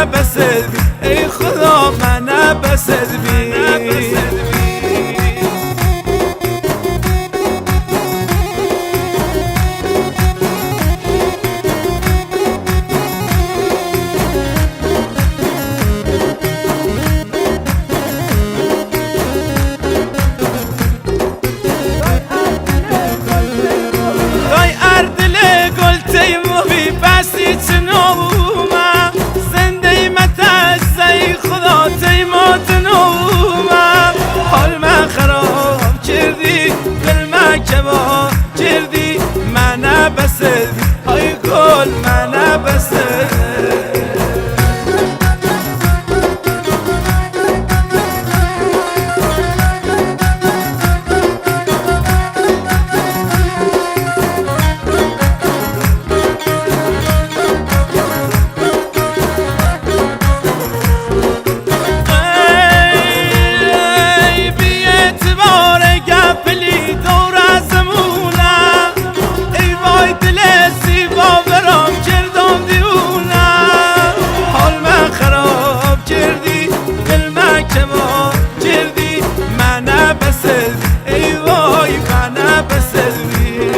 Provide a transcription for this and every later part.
منه بسد بی ای خدا منه بسد بی جردی منه بسد های گل منه بسد ای وای منه بسد بی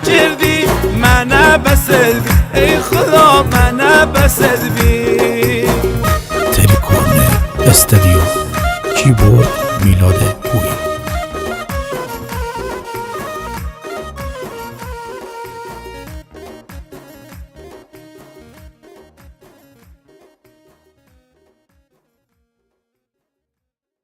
جردی منه بسد بی ای خدا منه بسد بی تریکورنر استودیو کیبورد میلاد